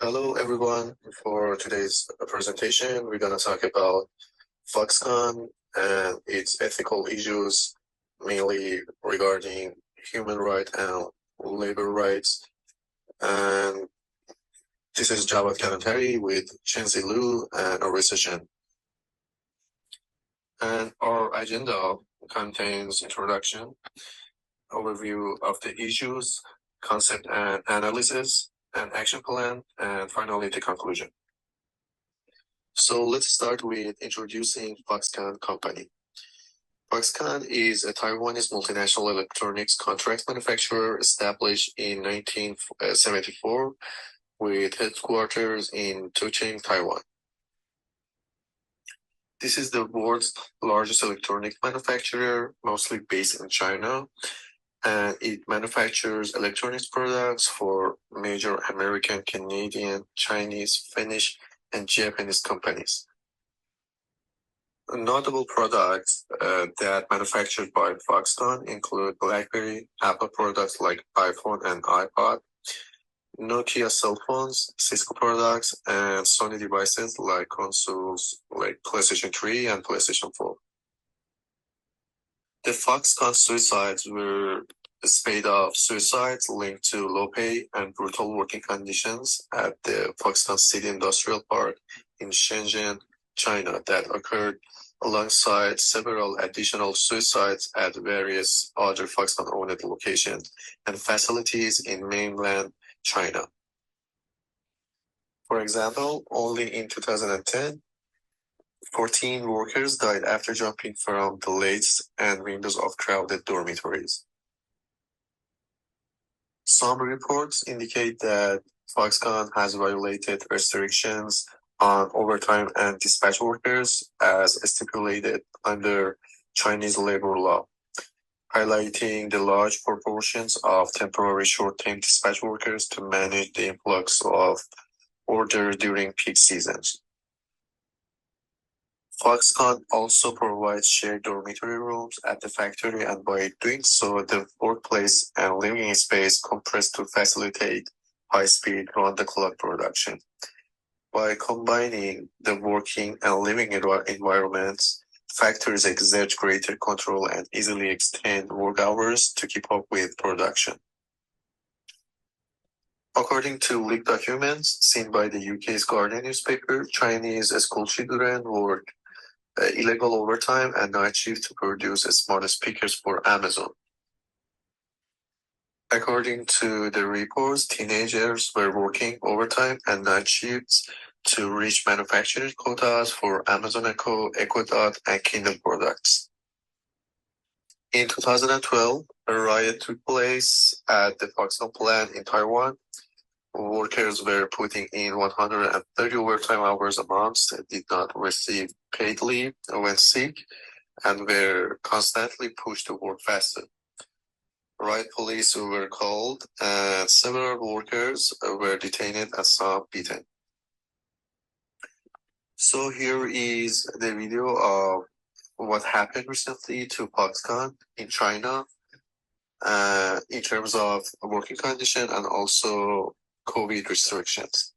Hello, everyone. For today's presentation, we're going to talk about Foxconn and its ethical issues, mainly regarding human rights and labor rights. And this is Javad Kanatari with Chenzi Lu and Orisa Shen. And our agenda contains introduction, overview of the issues, concept and analysis, and action plan, and finally the conclusion. So let's start with introducing Foxconn Company. Foxconn is a Taiwanese multinational electronics contract manufacturer established in 1974 with headquarters in Tucheng, Taiwan. This is the world's largest electronic manufacturer, mostly based in China, and it manufactures electronics products for major American, Canadian, Chinese, Finnish, and Japanese companies. Notable products that manufactured by Foxconn include BlackBerry, Apple products like iPhone and iPod, Nokia cell phones, Cisco products, and Sony devices like consoles like PlayStation 3 and PlayStation 4. The Foxconn suicides were a spate of suicides linked to low pay and brutal working conditions at the Foxconn City Industrial Park in Shenzhen, China, that occurred alongside several additional suicides at various other Foxconn-owned locations and facilities in mainland China. For example, only in 2010, 14 workers died after jumping from the laths and windows of crowded dormitories. Some reports indicate that Foxconn has violated restrictions on overtime and dispatch workers as stipulated under Chinese labor law, highlighting the large proportions of temporary short-term dispatch workers to manage the influx of orders during peak seasons. Foxconn also provides shared dormitory rooms at the factory, and by doing so, the workplace and living space compressed to facilitate high-speed, round-the-clock production. By combining the working and living environments, factories exert greater control and easily extend work hours to keep up with production. According to leaked documents seen by the UK's Guardian newspaper, Chinese school children work illegal overtime and night shift to produce smart speakers for Amazon. According to the reports, teenagers were working overtime and night shifts to reach manufacturing quotas for Amazon Echo, Echo Dot, and Kindle products. In 2012, a riot took place at the Foxconn plant in Taiwan. Workers were putting in 130 overtime hours a month, did not receive paid leave when sick, and were constantly pushed to work faster. Riot police were called, and several workers were detained and some beaten. So here is the video of what happened recently to Foxconn in China in terms of working condition and also COVID restrictions.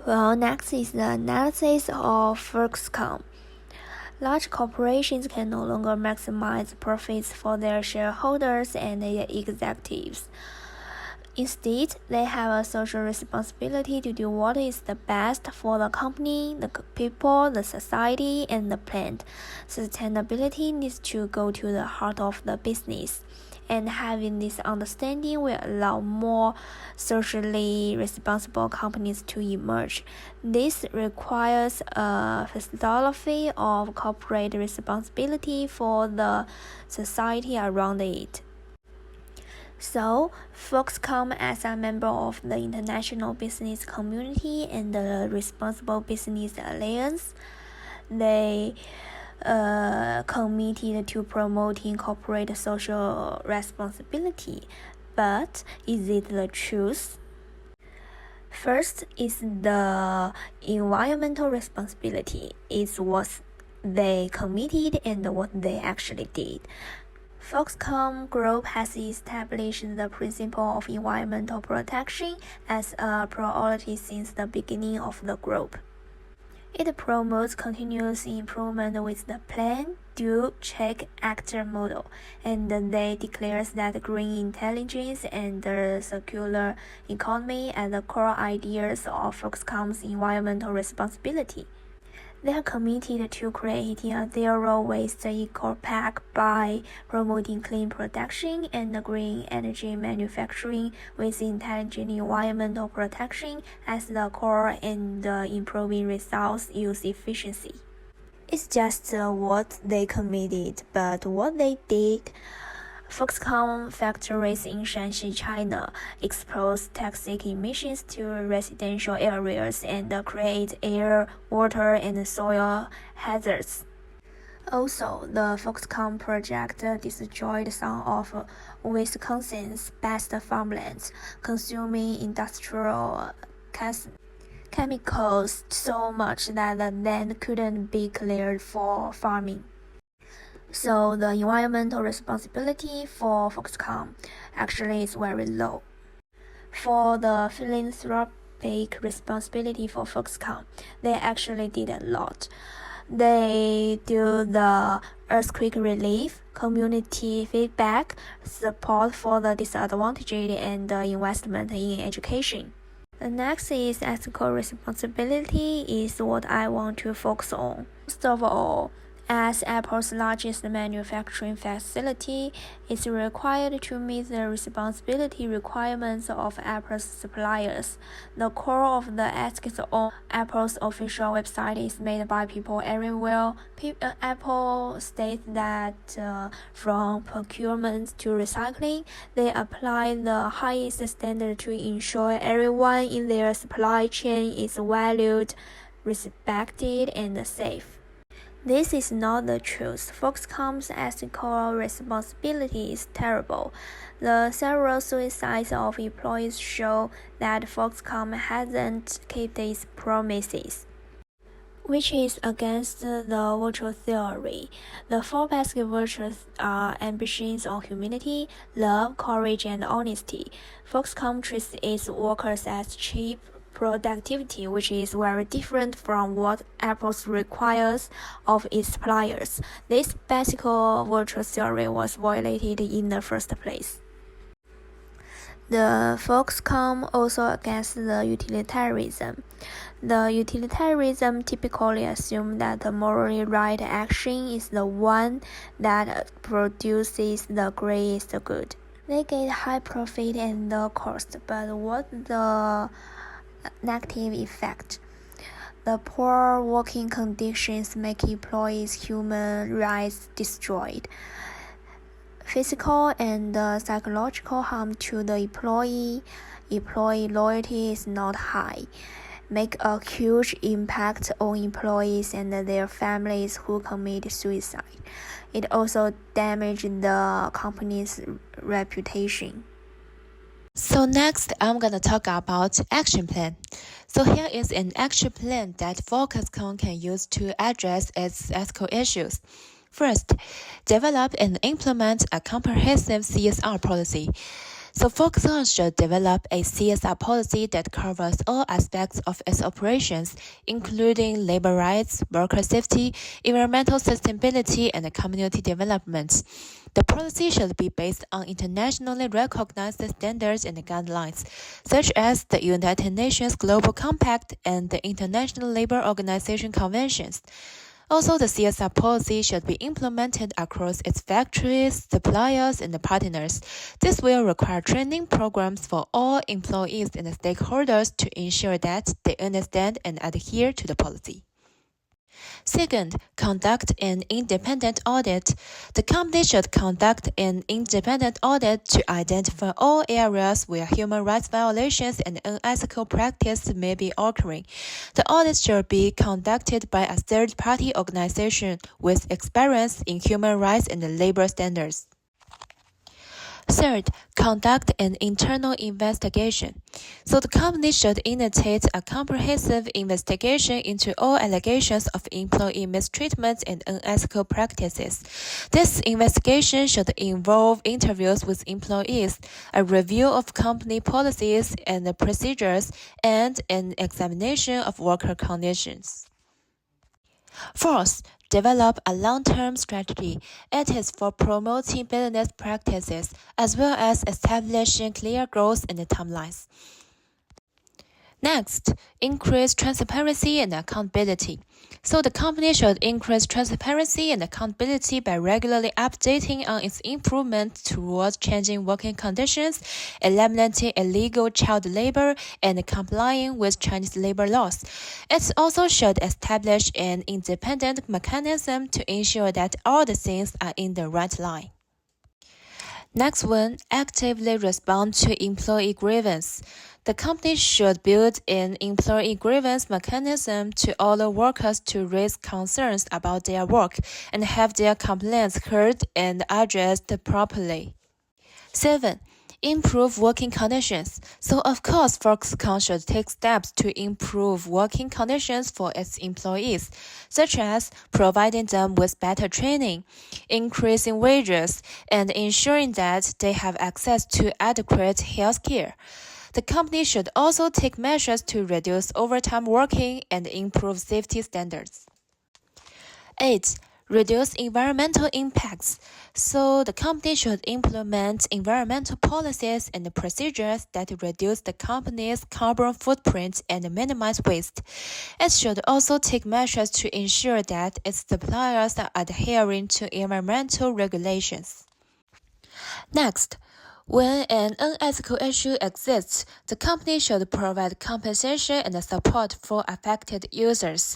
Well, next is the analysis of Foxconn. Large corporations can no longer maximize profits for their shareholders and their executives. Instead, they have a social responsibility to do what is the best for the company, the people, the society, and the planet. Sustainability needs to go to the heart of the business, and having this understanding will allow more socially responsible companies to emerge. This requires a philosophy of corporate responsibility for the society around it. So, Foxconn, as a member of the international business community and the Responsible Business Alliance, they committed to promoting corporate social responsibility. But is it the truth? First is the environmental responsibility. It's what they committed and what they actually did. Foxconn Group has established the principle of environmental protection as a priority since the beginning of the group. It promotes continuous improvement with the plan, do, check, act model, and they declares that green intelligence and the circular economy are the core ideas of Foxconn's environmental responsibility. They are committed to creating a zero-waste eco-pack by promoting clean production and green energy manufacturing with intelligent environmental protection as the core and improving resource use efficiency. It's just what they committed, but what they did. Foxconn factories in Shanxi, China, expose toxic emissions to residential areas and create air, water, and soil hazards. Also, the Foxconn project destroyed some of Wisconsin's best farmlands, consuming industrial chemicals so much that the land couldn't be cleared for farming. So the environmental responsibility for Foxconn actually is very low. For the philanthropic responsibility for Foxconn, they actually did a lot. They do the earthquake relief, community feedback, support for the disadvantaged, and investment in education. The next is ethical responsibility is what I want to focus on. First of all, as Apple's largest manufacturing facility, it's required to meet the responsibility requirements of Apple's suppliers. The core of the ethics on Apple's official website is made by people everywhere. Apple states that from procurement to recycling, they apply the highest standard to ensure everyone in their supply chain is valued, respected, and safe. This is not the truth. Foxconn's ethical responsibility is terrible. The several suicides of employees show that Foxconn hasn't kept its promises, which is against the virtue theory. The four basic virtues are ambitions on humility, love, courage, and honesty. Foxconn treats its workers as cheap productivity, which is very different from what Apple requires of its suppliers. This basic virtue theory was violated in the first place. The Foxconn also against the utilitarianism. The utilitarianism typically assumes that the morally right action is the one that produces the greatest good. They get high profit and low cost, but what the negative effect? The poor working conditions make employees' human rights destroyed. Physical and psychological harm to the employee loyalty is not high, make a huge impact on employees and their families who commit suicide. It also damages the company's reputation. So next, I'm going to talk about action plan. So here is an action plan that Foxconn can use to address its ethical issues. First, develop and implement a comprehensive CSR policy. So Foxconn should develop a CSR policy that covers all aspects of its operations, including labor rights, worker safety, environmental sustainability, and community development. The policy should be based on internationally recognized standards and guidelines, such as the United Nations Global Compact and the International Labour Organization conventions. Also, the CSR policy should be implemented across its factories, suppliers, and partners. This will require training programs for all employees and stakeholders to ensure that they understand and adhere to the policy. Second, conduct an independent audit. The company should conduct an independent audit to identify all areas where human rights violations and unethical practice may be occurring. The audit should be conducted by a third-party organization with experience in human rights and labor standards. Third, conduct an internal investigation. So the company should initiate a comprehensive investigation into all allegations of employee mistreatment and unethical practices. This investigation should involve interviews with employees, a review of company policies and procedures, and an examination of worker conditions. Fourth, develop a long-term strategy. It is for promoting business practices as well as establishing clear goals and timelines. Next, increase transparency and accountability. So the company should increase transparency and accountability by regularly updating on its improvement towards changing working conditions, eliminating illegal child labor, and complying with Chinese labor laws. It also should establish an independent mechanism to ensure that all the things are in the right line. Next one, actively respond to employee grievance. The company should build an employee grievance mechanism to allow workers to raise concerns about their work and have their complaints heard and addressed properly. 7. Improve working conditions. So of course, Foxconn should take steps to improve working conditions for its employees, such as providing them with better training, increasing wages, and ensuring that they have access to adequate health care. The company should also take measures to reduce overtime working and improve safety standards. 8. Reduce environmental impacts. So the company should implement environmental policies and procedures that reduce the company's carbon footprint and minimize waste. It should also take measures to ensure that its suppliers are adhering to environmental regulations. Next, when an unethical issue exists, the company should provide compensation and support for affected users.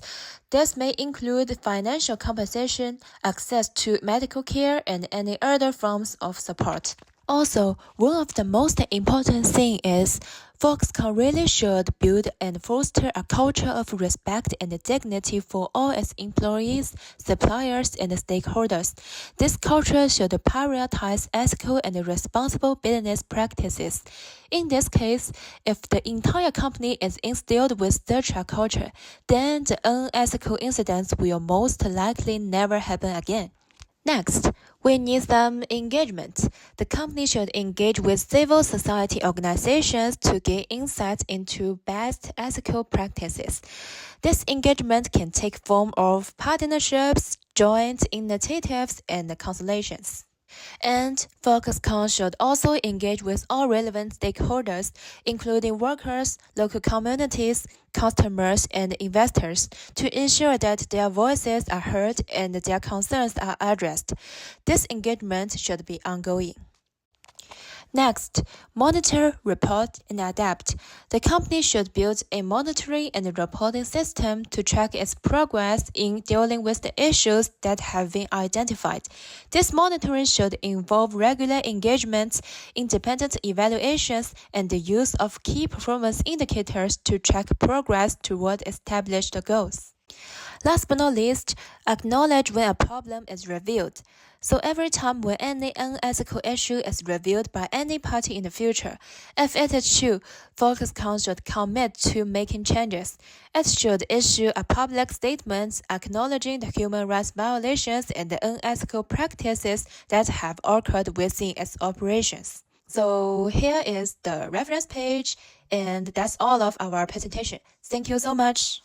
This may include financial compensation, access to medical care, and any other forms of support. Also, one of the most important things is Foxconn really should build and foster a culture of respect and dignity for all its employees, suppliers, and stakeholders. This culture should prioritize ethical and responsible business practices. In this case, if the entire company is instilled with such a culture, then the unethical incidents will most likely never happen again. Next, we need some engagement. The company should engage with civil society organizations to gain insights into best ethical practices. This engagement can take form of partnerships, joint initiatives, and consultations. And Foxconn should also engage with all relevant stakeholders, including workers, local communities, customers, and investors, to ensure that their voices are heard and their concerns are addressed. This engagement should be ongoing. Next, monitor, report, and adapt. The company should build a monitoring and reporting system to track its progress in dealing with the issues that have been identified. This monitoring should involve regular engagements, independent evaluations, and the use of key performance indicators to track progress toward established goals. Last but not least, acknowledge when a problem is revealed. So every time when any unethical issue is revealed by any party in the future, if it is true, Foxconn should commit to making changes. It should issue a public statement acknowledging the human rights violations and the unethical practices that have occurred within its operations. So here is the reference page, and that's all of our presentation. Thank you so much.